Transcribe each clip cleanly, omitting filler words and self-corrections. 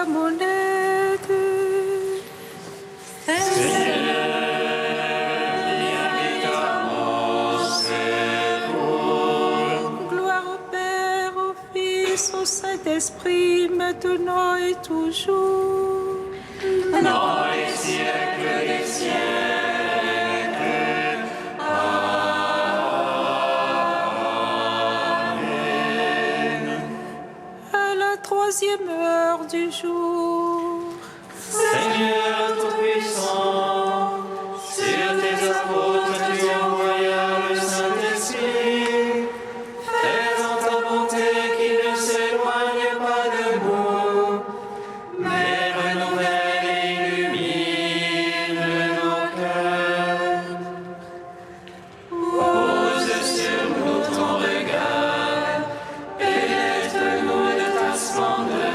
à mon aide. Seigneur, viens vite à mon secours. Gloire au Père, au Fils, au Saint-Esprit, maintenant et toujours. Dans les siècles des siècles. À la troisième heure du jour. Seigneur Tout-Puissant, sur tes apôtres tu envoyas le Saint-Esprit, faisant ta bonté qu'il ne s'éloigne pas de nous, mais renouvelle et illumine nos cœurs. Pose sur nous ton regard, pénètre-nous de ta splendeur.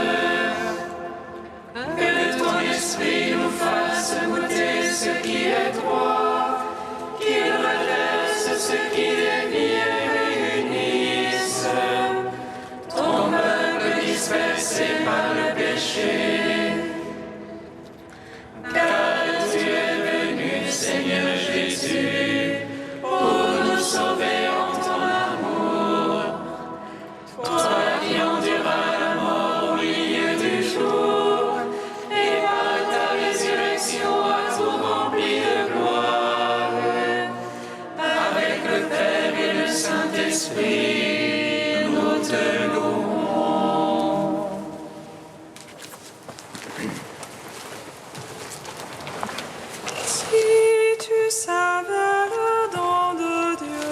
Que ton esprit nous fasse goûter ce qui est droit, qu'il redresse ce qui dévie et réunisse ton peuple dispersé par le péché. Car tu es venu, Seigneur Jésus, pour nous sauver en ton amour. Toi qui enduras la mort au milieu du jour, et par ta résurrection a tout rempli de gloire. Avec le Père et le Saint-Esprit, nous te louons. Si tu savais le don de Dieu,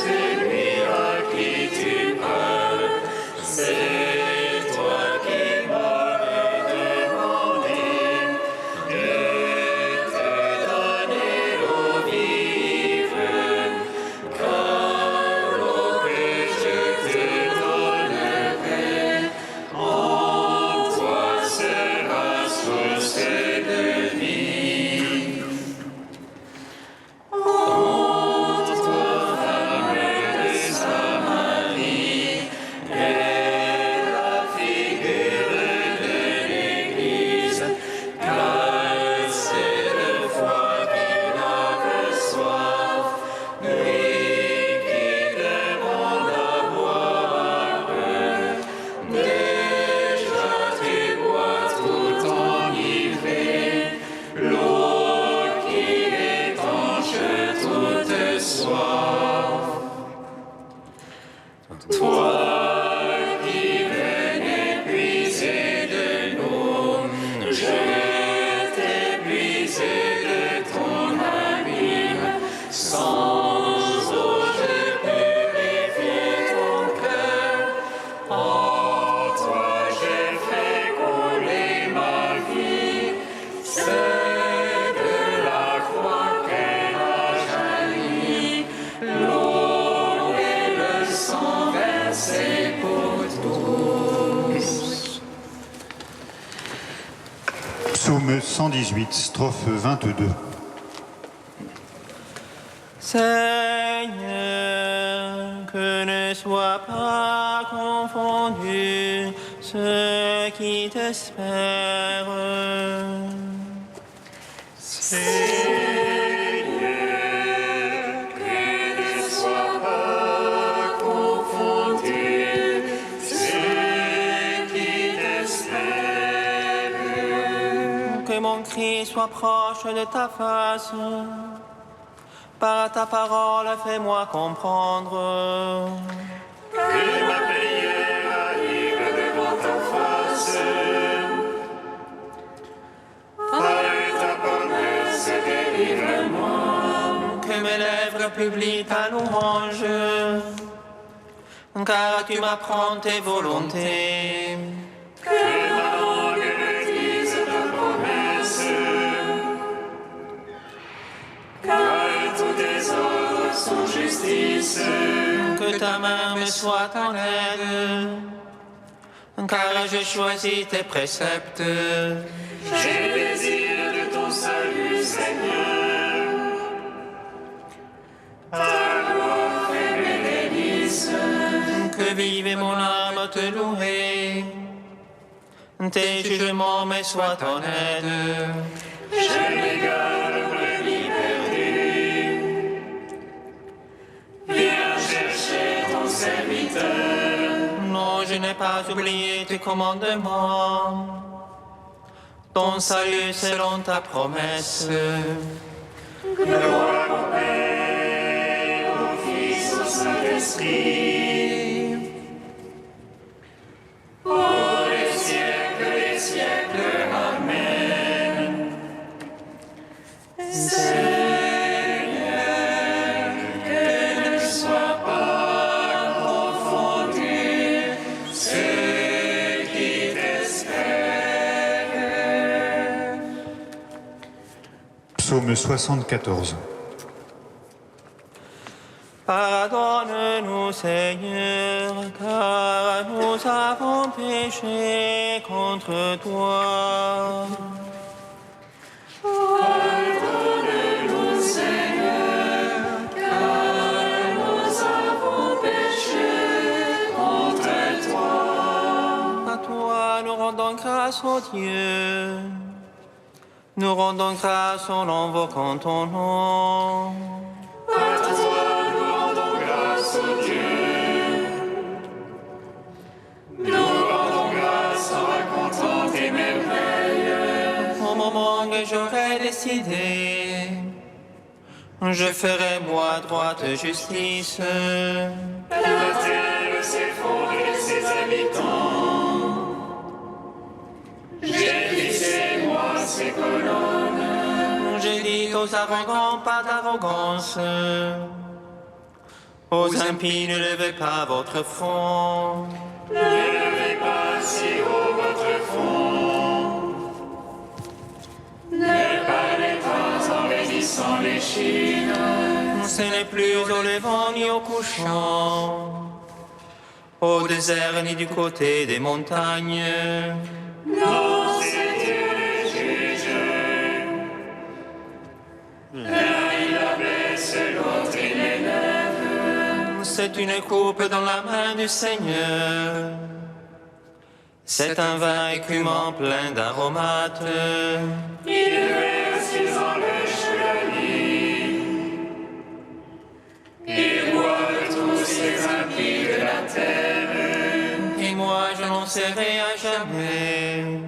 Celui à qui tu parles, c'est toi qui m'avais demandé de te donner l'eau vive, car l'eau que je te donnerai en toi sera source de vie. Toi qui venais puiser de nous, je t'ai puisé de ton abîme. Sans eau, je purifie ton cœur. En toi, j'ai fait couler ma vie. C'est de la croix qu'elle a jailli. L'eau et le sang versés pour tous. Psaume 118, strophe 22. Seigneur, que ne soit pas confondu ceux qui t'espèrent. Que mon cri soit proche de ta face. Par ta parole, fais-moi comprendre. Que ma prière arrive devant ta face. Par ta promesse, délivre-moi. Que mes lèvres publient ta louange. Car tu m'apprends tes volontés. Que ma langue me dise ta promesse. Car tous tes ordres sont justice. Que ta main me soit en aide. Car je choisis tes préceptes. J'ai désir de ton salut, Seigneur. Ta gloire fait mes délices. Que vive mon âme te louer. Tes jugements me soient en aide. Je m'égare le brebis perdu. Viens chercher ton serviteur. Non, je n'ai pas oublié tes commandements. Ton salut selon ta promesse. Gloire au Père, au Fils, au Saint-Esprit. Pour les siècles des siècles. Amen. Seigneur, que ne soit pas confondu ceux qui t'espèrent. Psaume 74. Pardonne-nous, Seigneur, car nous avons péché contre toi. Pardonne-nous, Seigneur, car nous avons péché contre toi. À toi, nous rendons grâce, ô Dieu. Nous rendons grâce en invoquant ton nom. À toi, nous rendons grâce, ô Dieu. Nous rendons grâce en racontant tes merveilles. Au moment que j'aurai décidé, je ferai moi droite justice. La terre s'effondre et ses habitants. J'ai fixé, moi, ses colonnes. J'ai dit aux arrogants, pas d'arrogance. Aux impies, ne levez pas votre front. Ne levez pas si haut votre front. Ne parlez pas en raidissant l'échine. Ce n'est plus au levant ni au couchant, au désert ni du côté des montagnes. Non, c'est Dieu le juge. L'un il abaisse, l'autre il élève. C'est une coupe dans la main du Seigneur. C'est un vin écumant plein d'aromates. Il verse, ils enlèchent la vie. Ils boivent tous les impies de la terre. Et moi je n'en serai à jamais.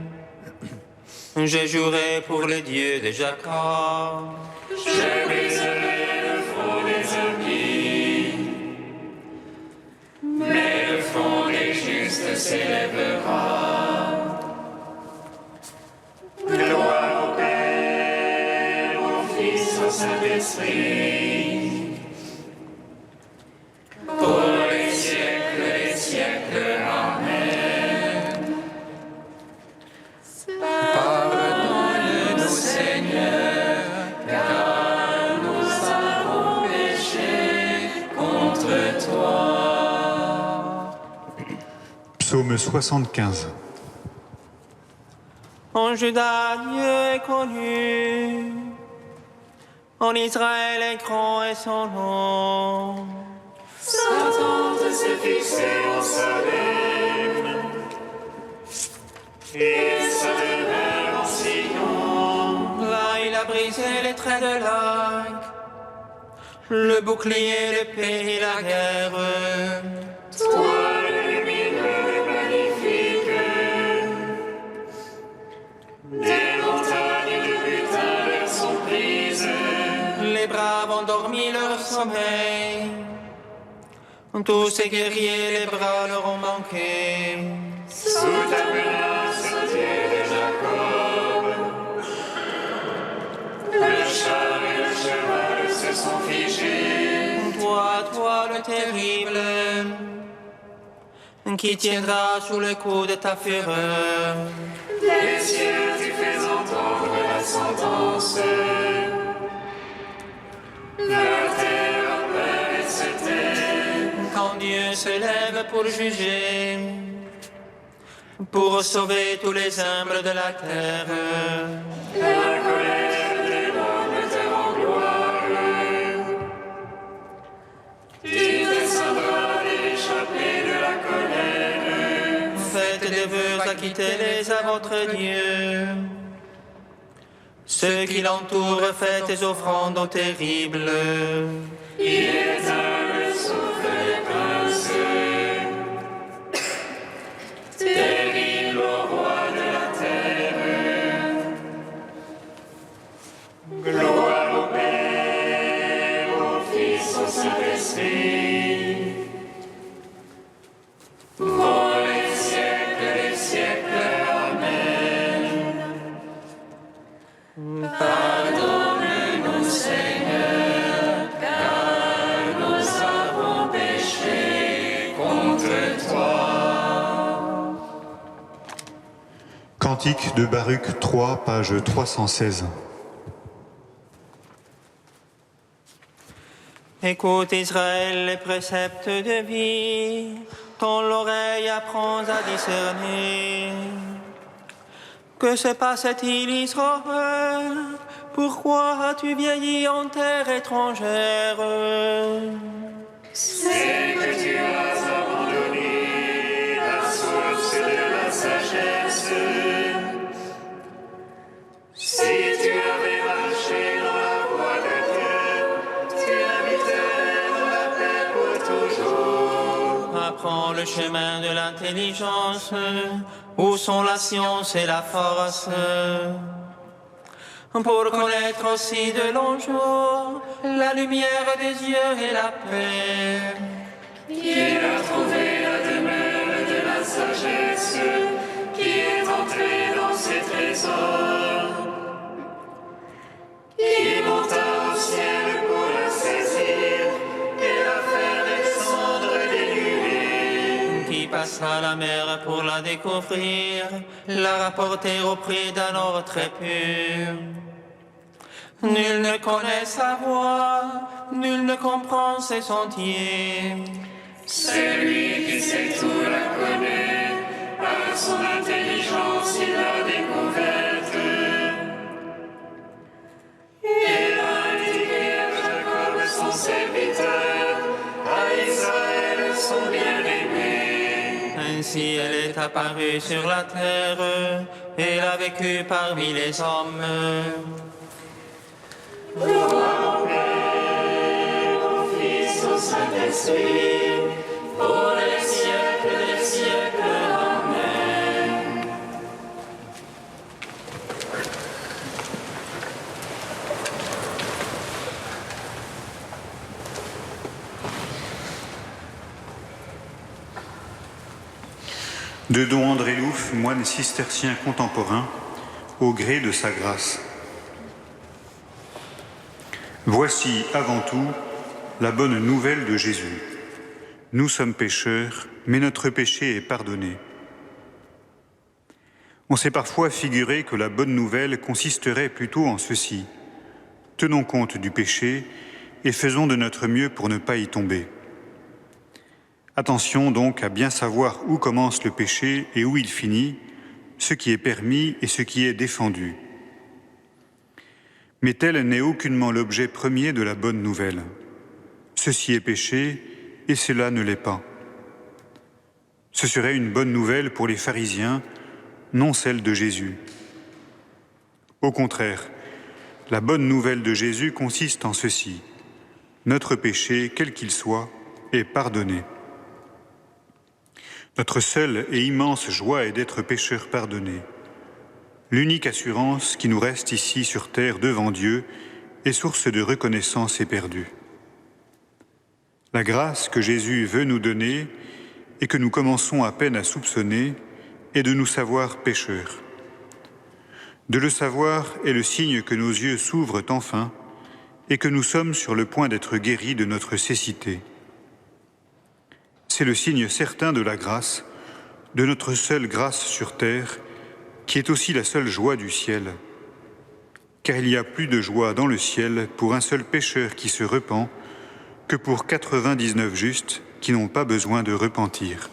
Je jouerai pour les dieux de Jacob. Je briserai le front des impies. Mais le front des justes s'élèvera. Gloire au Père, au Fils, au Saint-Esprit. Pour les siècles des siècles. Amen. Pardonne-nous, Seigneur, car nous avons péché contre toi. Psaume 75. En Juda, Dieu est connu. En Israël est grand et son nom. Sa tente s'est fixée au Salem, et sa demeure en Sion. Là, il a brisé les traits de l'arc, le bouclier, l'épée et la guerre. Toi, le lumineux et magnifique, des montagnes de butin leur sont prises. Les braves ont dormi leur sommeil. Tous ces guerriers, les bras leur ont manqué. Sous ta menace, Dieu de Jacob, le char et le cheval se sont figés. Toi le terrible, qui tiendra sous le coup de ta fureur. Des cieux, tu fais entendre la sentence. La terre a peur et se tait. Quand Dieu se lève pour juger, pour sauver tous les humbles de la terre. La colère des hommes te rend gloire. Tu descendras de l'échappée de la colère. acquittez-les à votre Dieu. Ceux qui l'entourent, faites des offrandes terribles. Il éteint le souffle des princes. Terrible au roi de la terre. Gloire au Père, au Fils, au Saint-Esprit. Pour les siècles des siècles. Amen. Pardonne-nous, Seigneur, car nous avons péché contre toi. Cantique de Baruch 3, page 316. Écoute Israël les préceptes de vie, ton l'oreille apprend à discerner. Que se passe-t-il Israël? Pourquoi as-tu vieilli en terre étrangère? C'est que tu as abandonné la source de la sagesse. Si tu avais marché dans la voie de Dieu, tu habiterais dans la paix pour toujours. Apprends le chemin de l'intelligence, où sont la science et la force. Pour connaître aussi de longs jours la lumière des yeux et la paix. Il a trouvé la demeure de la sagesse, qui est entrée dans ses trésors. Il monta au ciel pour la saisir et la faire descendre des nuées. Qui passa la mer pour la découvrir, la rapporter au prix d'un or très pur. Nul ne connaît sa voie, nul ne comprend ses sentiers. Celui qui sait tout la connaît, par son intelligence il l'a découverte. Il a indiqué à Jacob son serviteur, à Israël son bien-aimé. Ainsi elle est apparue sur la terre, et elle a vécu parmi les hommes. Gloire au Père, au Fils, au Saint-Esprit, pour les siècles des siècles. Amen. De don André Louf, moine cistercien contemporain, au gré de sa grâce. Voici avant tout la bonne nouvelle de Jésus. Nous sommes pécheurs, mais notre péché est pardonné. On s'est parfois figuré que la bonne nouvelle consisterait plutôt en ceci. Tenons compte du péché et faisons de notre mieux pour ne pas y tomber. Attention donc à bien savoir où commence le péché et où il finit, ce qui est permis et ce qui est défendu. Mais tel n'est aucunement l'objet premier de la bonne nouvelle. Ceci est péché et cela ne l'est pas. Ce serait une bonne nouvelle pour les pharisiens, non celle de Jésus. Au contraire, la bonne nouvelle de Jésus consiste en ceci. Notre péché, quel qu'il soit, est pardonné. Notre seule et immense joie est d'être pécheurs pardonnés. L'unique assurance qui nous reste ici sur terre devant Dieu est source de reconnaissance éperdue. La grâce que Jésus veut nous donner et que nous commençons à peine à soupçonner est de nous savoir pécheurs. De le savoir est le signe que nos yeux s'ouvrent enfin et que nous sommes sur le point d'être guéris de notre cécité. C'est le signe certain de la grâce, de notre seule grâce sur terre, qui est aussi la seule joie du ciel. Car il y a plus de joie dans le ciel pour un seul pécheur qui se repent que pour 99 justes qui n'ont pas besoin de repentir.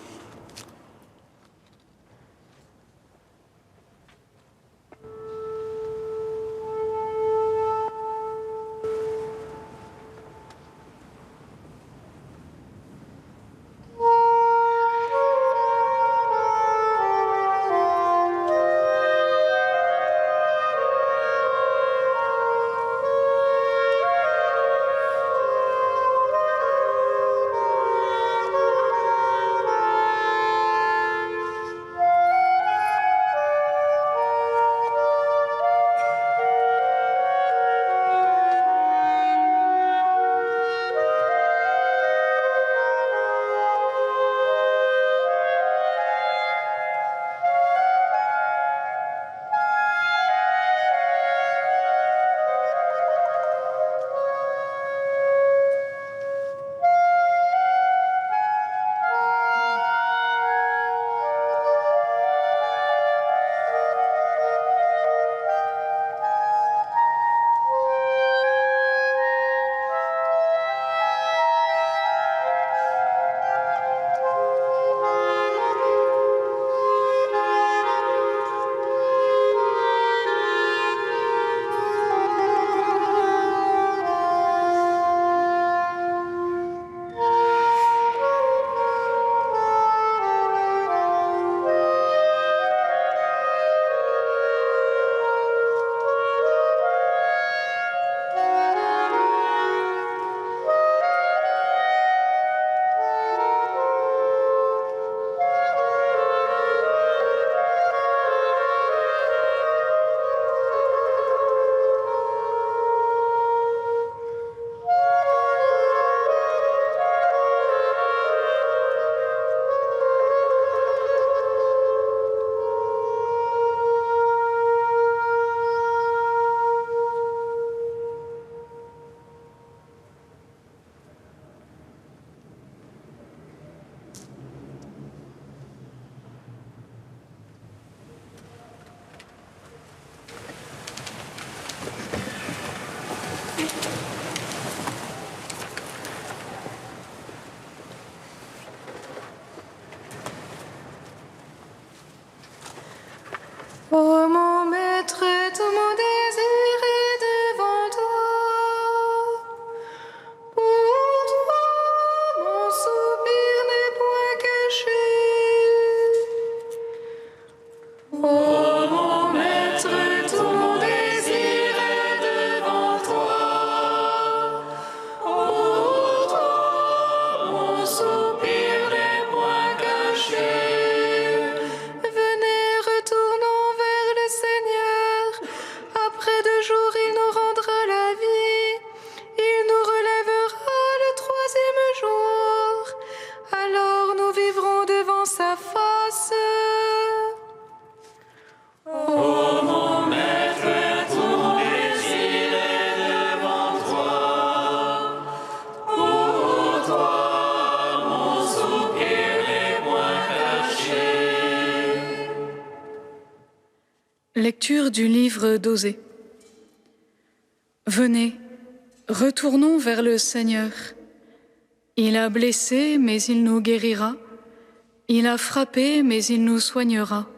Lecture du livre d'Osée. Venez, retournons vers le Seigneur. Il a blessé, mais il nous guérira. Il a frappé, mais il nous soignera.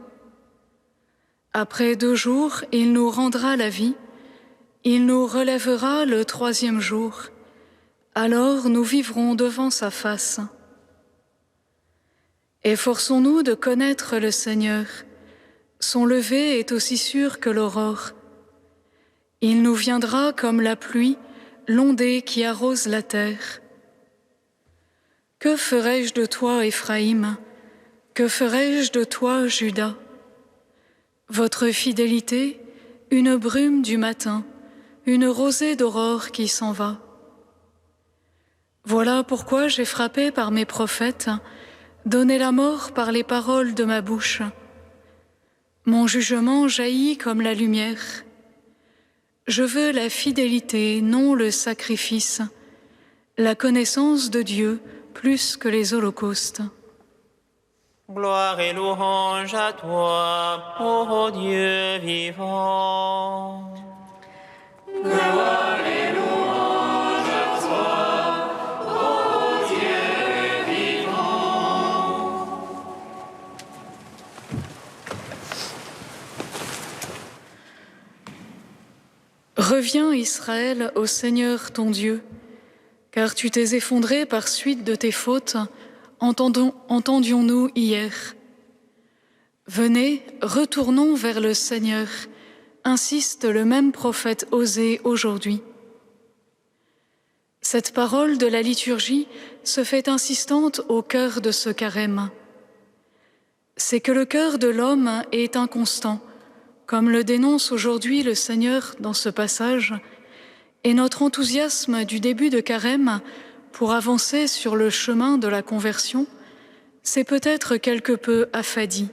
Après 2 jours, il nous rendra la vie. Il nous relèvera le 3e jour. Alors nous vivrons devant sa face. Efforçons-nous de connaître le Seigneur. Son lever est aussi sûr que l'aurore. Il nous viendra comme la pluie, l'ondée qui arrose la terre. Que ferai-je de toi, Éphraïm? Que ferai-je de toi, Juda? Votre fidélité, une brume du matin, une rosée d'aurore qui s'en va. Voilà pourquoi j'ai frappé par mes prophètes, donné la mort par les paroles de ma bouche. Mon jugement jaillit comme la lumière. Je veux la fidélité, non le sacrifice, la connaissance de Dieu plus que les holocaustes. Gloire et louange à toi, ô Dieu vivant. Gloire et louange à toi, ô Dieu vivant. Reviens, Israël, au Seigneur ton Dieu, car tu t'es effondré par suite de tes fautes, entendions-nous hier. Venez, retournons vers le Seigneur, insiste le même prophète Osée aujourd'hui. Cette parole de la liturgie se fait insistante au cœur de ce carême. C'est que le cœur de l'homme est inconstant, comme le dénonce aujourd'hui le Seigneur dans ce passage, et notre enthousiasme du début de carême pour avancer sur le chemin de la conversion s'est peut-être quelque peu affadi.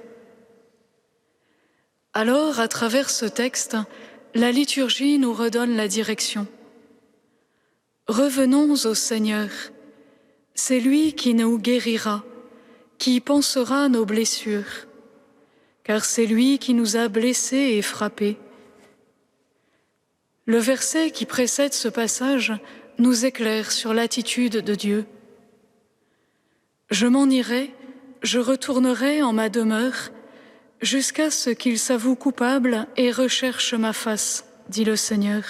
Alors, à travers ce texte, la liturgie nous redonne la direction. Revenons au Seigneur. C'est lui qui nous guérira, qui pansera nos blessures, car c'est lui qui nous a blessés et frappés. Le verset qui précède ce passage nous éclaire sur l'attitude de Dieu. Je m'en irai, je retournerai en ma demeure, jusqu'à ce qu'ils s'avouent coupables et recherchent ma face, dit le Seigneur,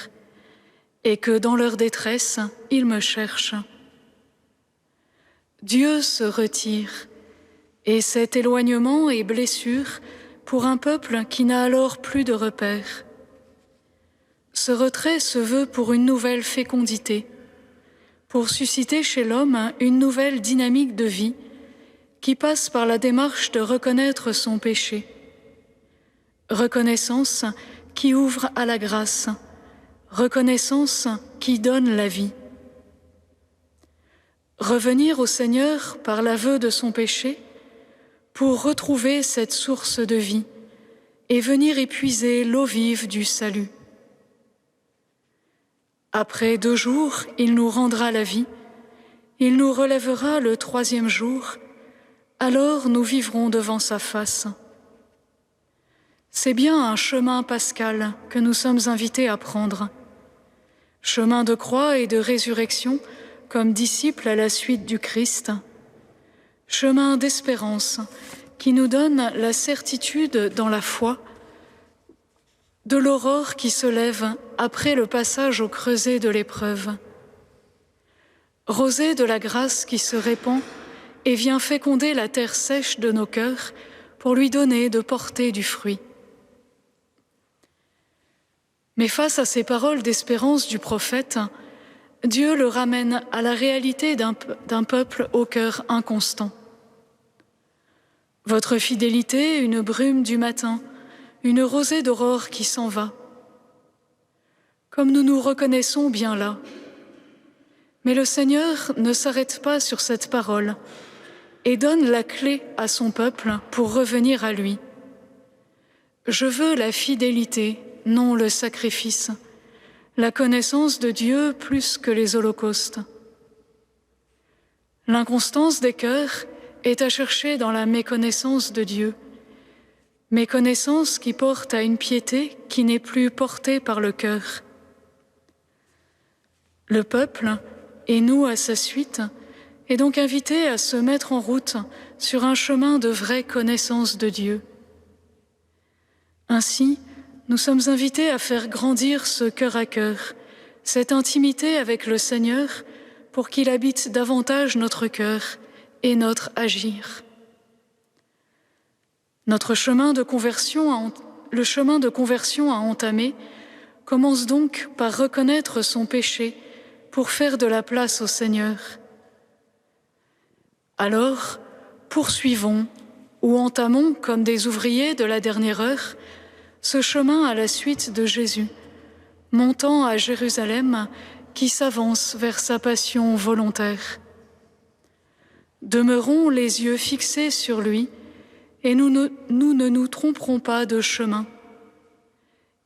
et que dans leur détresse, ils me cherchent. Dieu se retire, et cet éloignement est blessure pour un peuple qui n'a alors plus de repères. Ce retrait se veut pour une nouvelle fécondité, pour susciter chez l'homme une nouvelle dynamique de vie qui passe par la démarche de reconnaître son péché. Reconnaissance qui ouvre à la grâce, reconnaissance qui donne la vie. Revenir au Seigneur par l'aveu de son péché pour retrouver cette source de vie et venir y puiser l'eau vive du salut. Après 2 jours, il nous rendra la vie, il nous relèvera le 3e jour, alors nous vivrons devant sa face. C'est bien un chemin pascal que nous sommes invités à prendre. Chemin de croix et de résurrection comme disciples à la suite du Christ. Chemin d'espérance qui nous donne la certitude dans la foi de l'aurore qui se lève après le passage au creuset de l'épreuve. Rosée de la grâce qui se répand et vient féconder la terre sèche de nos cœurs pour lui donner de porter du fruit. Mais face à ces paroles d'espérance du prophète, Dieu le ramène à la réalité d'un peuple au cœur inconstant. Votre fidélité, une brume du matin, une rosée d'aurore qui s'en va. Comme nous nous reconnaissons bien là. Mais le Seigneur ne s'arrête pas sur cette parole et donne la clé à son peuple pour revenir à lui. Je veux la fidélité, non le sacrifice, la connaissance de Dieu plus que les holocaustes. L'inconstance des cœurs est à chercher dans la méconnaissance de Dieu, méconnaissance qui porte à une piété qui n'est plus portée par le cœur. Le peuple, et nous à sa suite, est donc invité à se mettre en route sur un chemin de vraie connaissance de Dieu. Ainsi, nous sommes invités à faire grandir ce cœur à cœur, cette intimité avec le Seigneur pour qu'il habite davantage notre cœur et notre agir. Le chemin de conversion à entamer commence donc par reconnaître son péché pour faire de la place au Seigneur. Alors, poursuivons ou entamons, comme des ouvriers de la dernière heure, ce chemin à la suite de Jésus, montant à Jérusalem, qui s'avance vers sa passion volontaire. Demeurons les yeux fixés sur lui, et nous ne nous tromperons pas de chemin.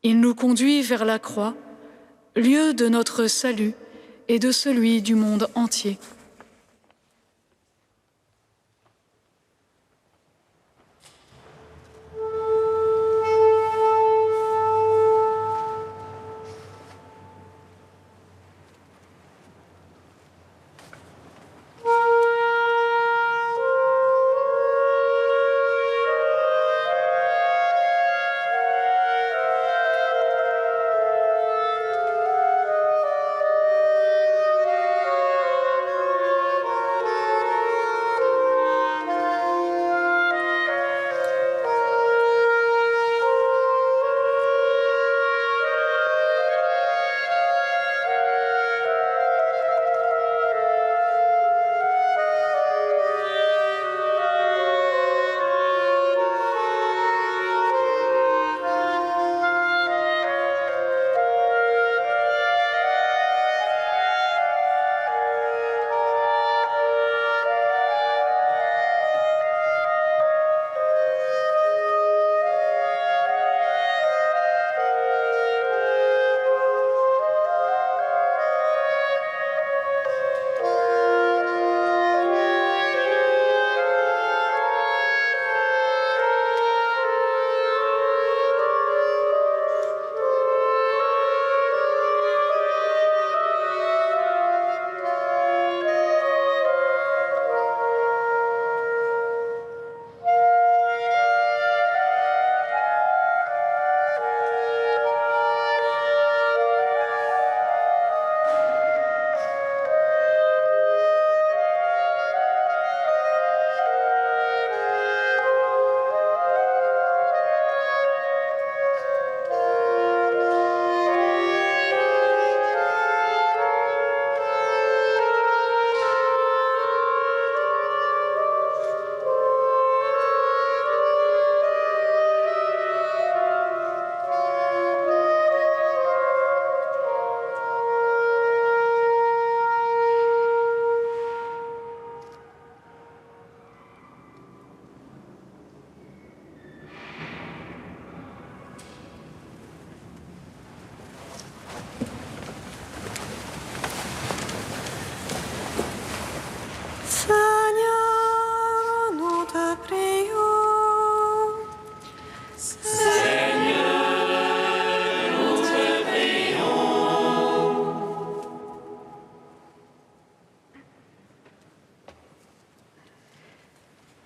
Il nous conduit vers la croix, lieu de notre salut et de celui du monde entier.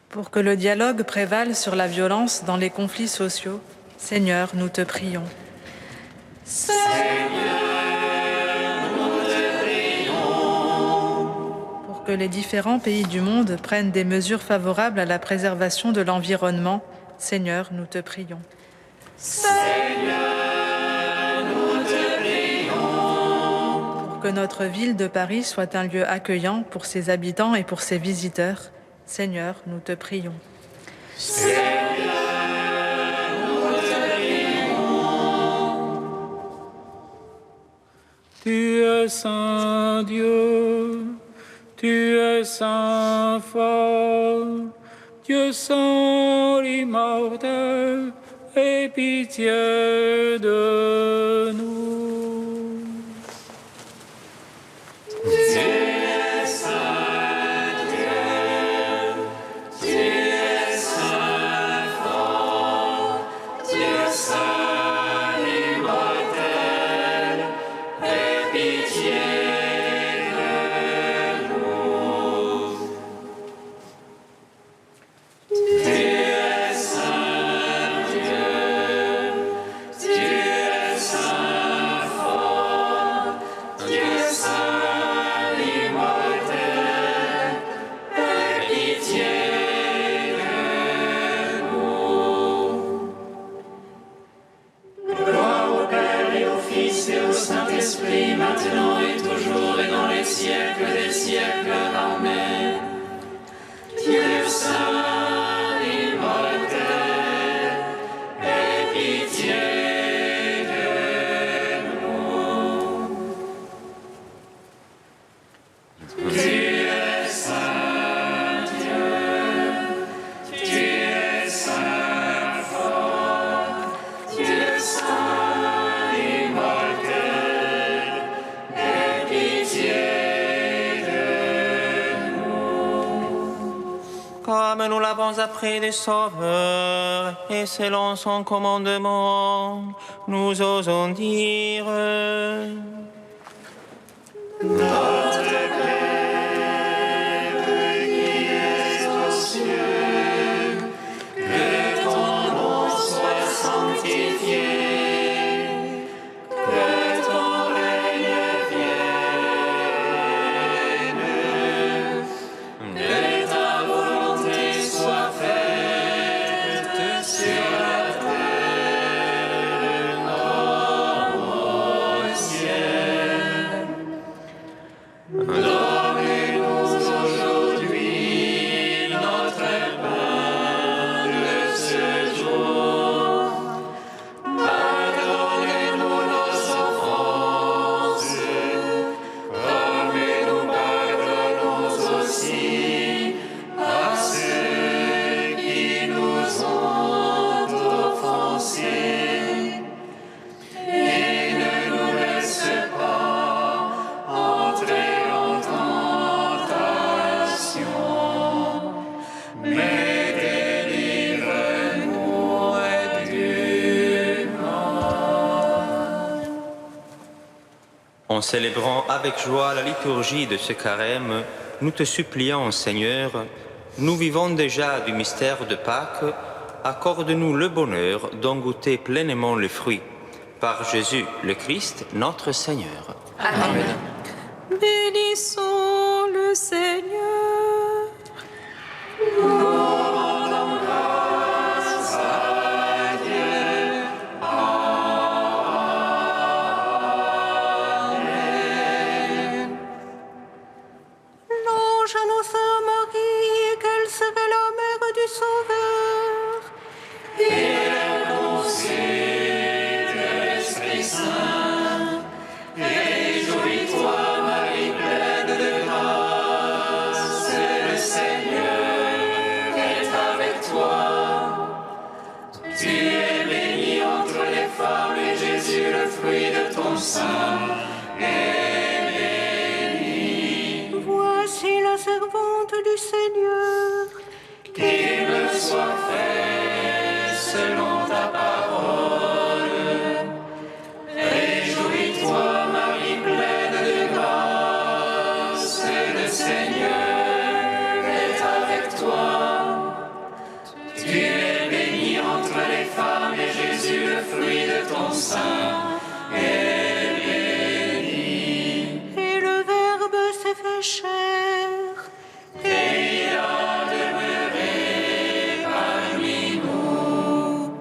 Pour que le dialogue prévale sur la violence dans les conflits sociaux, Seigneur, nous te prions. Seigneur, nous te prions. Pour que les différents pays du monde prennent des mesures favorables à la préservation de l'environnement, Seigneur, nous te prions. Seigneur, nous te prions. Pour que notre ville de Paris soit un lieu accueillant pour ses habitants et pour ses visiteurs, Seigneur, nous te prions. Seigneur, nous te prions. Tu es saint Dieu, tu es saint fort, Dieu saint immortel, aie pitié de nous. Tu es saint Dieu, tu es saint fort, comme nous l'avons appris du Sauveur, et selon son commandement, nous osons dire... Notre Père qui es aux cieux, que ton nom soit sanctifié, que ton règne vienne, que ta volonté soit faite sur la terre comme au ciel. Donne-nous aujourd'hui notre pain de ce jour. Pardonne-nous nos offenses, comme nous pardonnons aussi à ceux qui nous ont offensés. Et ne nous laisse pas entrer en tentation, mais délivre-nous du mal. En célébrant avec joie la liturgie de ce carême, nous te supplions, Seigneur, nous vivons déjà du mystère de Pâques, accorde-nous le bonheur d'en goûter pleinement les fruits. Par Jésus le Christ, notre Seigneur. Amen. Bénissons le Seigneur. L'ange annonça à Marie qu'elle serait la mère du Sauveur. Et conçue de l'Esprit Saint, réjouis-toi, Marie pleine de grâce, le Seigneur est avec toi. Tu es bénie entre les femmes et Jésus, le fruit de ton sein, est béni. Voici la servante du Seigneur. Qu'il me soit fait selon ta parole. Réjouis-toi, Marie pleine de grâce, le Seigneur est avec toi. Tu es bénie entre les femmes et Jésus, le fruit de ton sein, est béni. Et le Verbe s'est fait chair. Et il a demeuré parmi nous.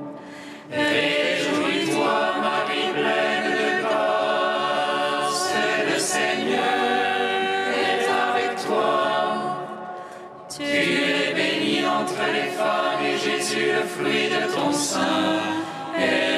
Réjouis-toi, Marie pleine de grâce, le Seigneur est avec toi. Tu es bénie entre les femmes et Jésus, le fruit de ton sein, est